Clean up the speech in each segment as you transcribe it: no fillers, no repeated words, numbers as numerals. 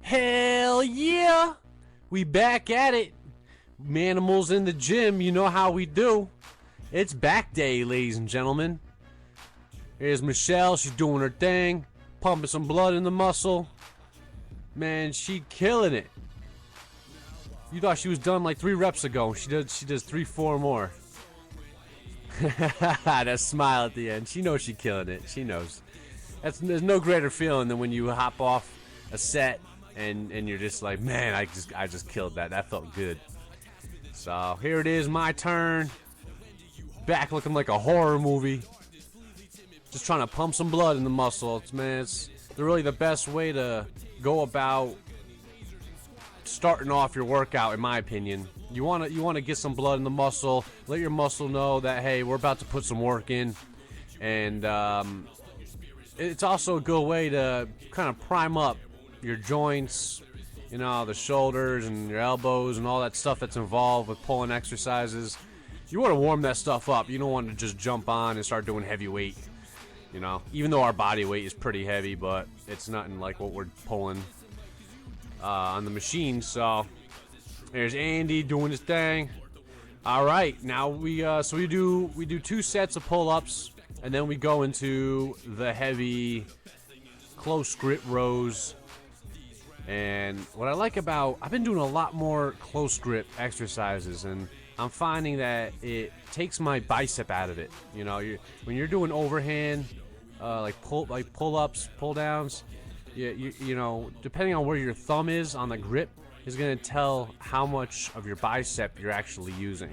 Hell yeah! We back at it. Manimals in the gym, you know how we do. It's back day, ladies and gentlemen. Here's Michelle, she's doing her thing, pumping some blood in the muscle. Man, she killing it. You thought she was done like 3 reps ago. She does 3, 4 more. That smile at the end. She knows she's killing it. She knows. There's no greater feeling than when you hop off a set and you're just like, man, I just killed that. That felt good. So here it is, my turn. Back looking like a horror movie. Just trying to pump some blood in the muscles, man. It's really the best way to go about starting off your workout, in my opinion. You want to get some blood in the muscle. Let your muscle know that, hey, we're about to put some work in, and it's also a good way to kind of prime up your joints, you know, the shoulders and your elbows and all that stuff that's involved with pulling exercises. You want to warm that stuff up. You don't want to just jump on and start doing heavy weight. You know, even though our body weight is pretty heavy, but it's nothing like what we're pulling on the machine. So there's Andy doing his thing. All right, now we do 2 sets of pull-ups, and then we go into the heavy close grip rows. And what I like about, I've been doing a lot more close grip exercises, and I'm finding that it takes my bicep out of it. You know, when you're doing overhand, like pull-ups, pull-downs, you know, depending on where your thumb is on the grip, is going to tell how much of your bicep you're actually using.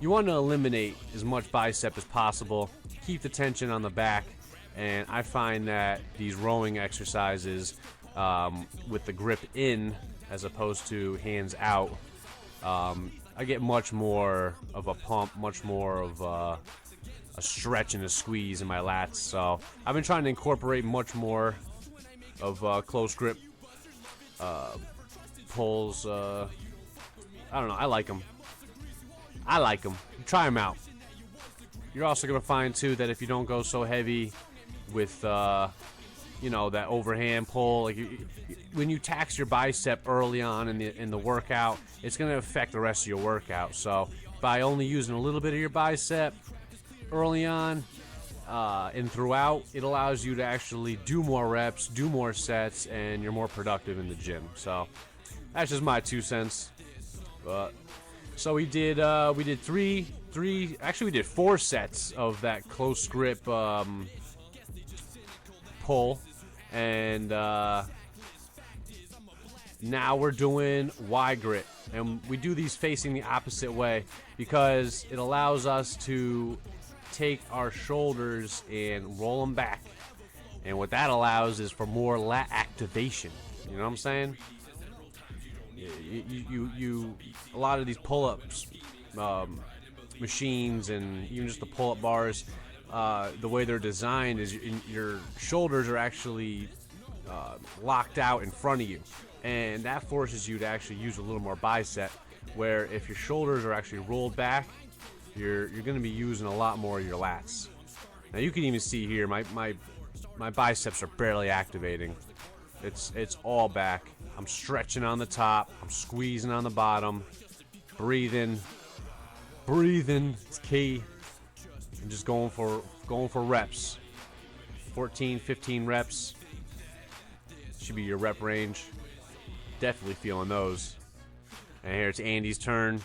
You want to eliminate as much bicep as possible, keep the tension on the back, and I find that these rowing exercises with the grip in as opposed to hands out, I get much more of a pump, much more of a stretch and a squeeze in my lats. So I've been trying to incorporate much more of close grip pulls. I don't know, I like them. Try them out. You're also going to find too that if you don't go so heavy with you know, that overhand pull, like when you tax your bicep early on in the workout, it's going to affect the rest of your workout. So by only using a little bit of your bicep early on and throughout, it allows you to actually do more reps, do more sets, and you're more productive in the gym. So that's just my 2 cents. So we did 4 sets of that close grip pull, and now we're doing wide grip, and we do these facing the opposite way because it allows us to take our shoulders and roll them back, and what that allows is for more lat activation. You know what I'm saying? You a lot of these pull-ups machines and even just the pull-up bars, the way they're designed is your shoulders are actually locked out in front of you, and that forces you to actually use a little more bicep, where if your shoulders are actually rolled back, you're going to be using a lot more of your lats. Now you can even see here my biceps are barely activating. It's all back. I'm stretching on the top, I'm squeezing on the bottom, breathing is key. I'm just going for reps. 14, 15 reps should be your rep range. Definitely feeling those. And here it's Andy's turn.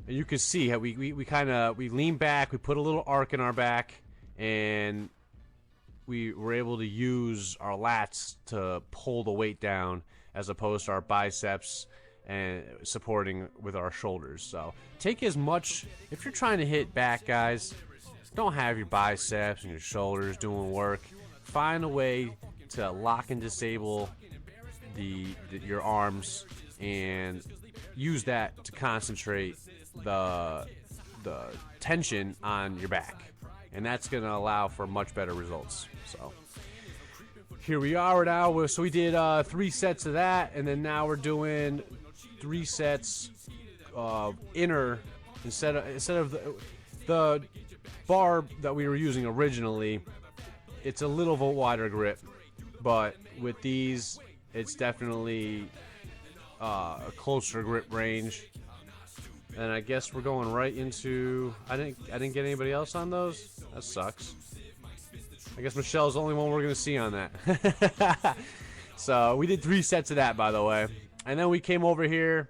And you can see how we lean back, we put a little arc in our back, and we were able to use our lats to pull the weight down as opposed to our biceps and supporting with our shoulders. So take as much, if you're trying to hit back, guys, don't have your biceps and your shoulders doing work. Find a way to lock and disable your arms and use that to concentrate the tension on your back, and that's going to allow for much better results. So here we are now. So we did 3 sets of that, and then now we're doing 3 sets of inner instead of the bar that we were using originally. It's a little bit wider grip, but with these, it's definitely a closer grip range. And I guess we're going right into. I didn't get anybody else on those. That sucks. I guess Michelle's the only one we're gonna see on that. So we did 3 sets of that, by the way, and then we came over here.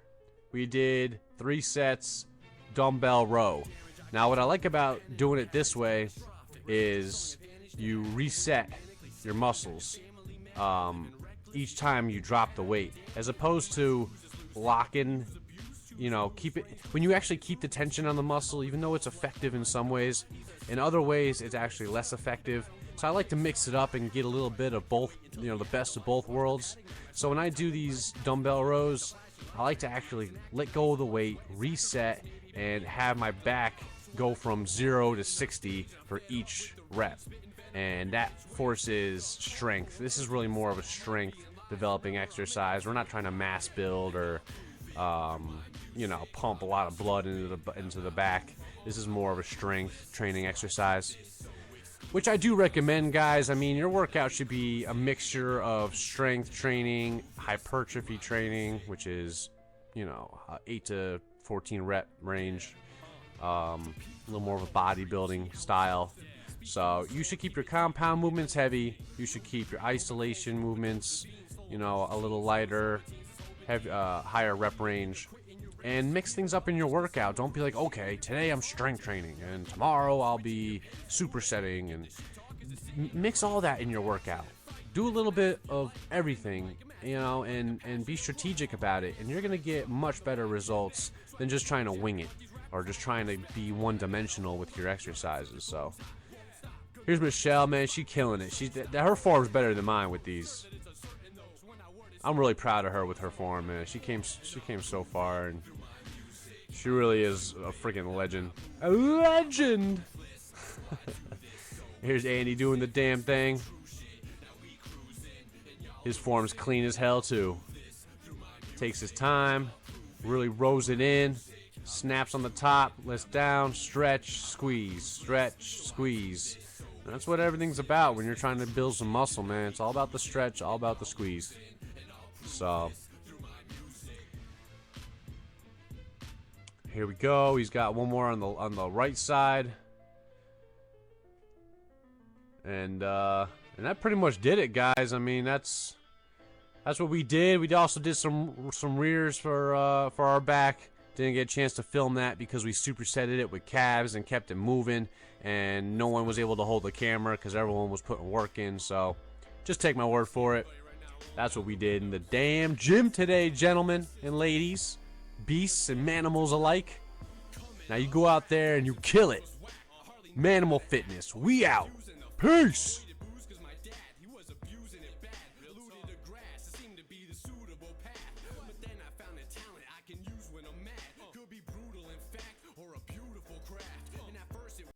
We did 3 sets dumbbell row. Now, what I like about doing it this way is you reset your muscles each time you drop the weight, as opposed to locking. You know, keep it when you actually keep the tension on the muscle, even though it's effective in some ways, in other ways it's actually less effective. So I like to mix it up and get a little bit of both, you know, the best of both worlds. So when I do these dumbbell rows, I like to actually let go of the weight, reset, and have my back go from 0 to 60 for each rep. And that forces strength. This is really more of a strength developing exercise. We're not trying to mass build or you know, pump a lot of blood into the back. This is more of a strength training exercise, which I do recommend, guys. I mean, your workout should be a mixture of strength training, hypertrophy training, which is, you know, 8 to 14 rep range, a little more of a bodybuilding style. So you should keep your compound movements heavy. You should keep your isolation movements, you know, a little lighter, have higher rep range, and mix things up in your workout. Don't be like, okay, today I'm strength training and tomorrow I'll be supersetting, and mix all that in your workout. Do a little bit of everything, you know, and be strategic about it, and you're gonna get much better results than just trying to wing it or just trying to be one-dimensional with your exercises. So here's Michelle, man. She's killing it. Her form's better than mine with these. I'm really proud of her with her form, man. She came so far, and she really is a freaking legend. A legend! Here's Andy doing the damn thing. His form's clean as hell, too. Takes his time, really rows it in, snaps on the top, lets down, stretch, squeeze, And that's what everything's about when you're trying to build some muscle, man. It's all about the stretch, all about the squeeze. So here we go. He's got one more on the right side, and that pretty much did it, guys. I mean, that's what we did. We also did some rears for our back. Didn't get a chance to film that because we supersetted it with calves and kept it moving, and no one was able to hold the camera because everyone was putting work in. So just take my word for it. That's what we did in the damn gym today, gentlemen and ladies, beasts and manimals alike. Now you go out there and you kill it. Manimal Fitness, we out. Peace.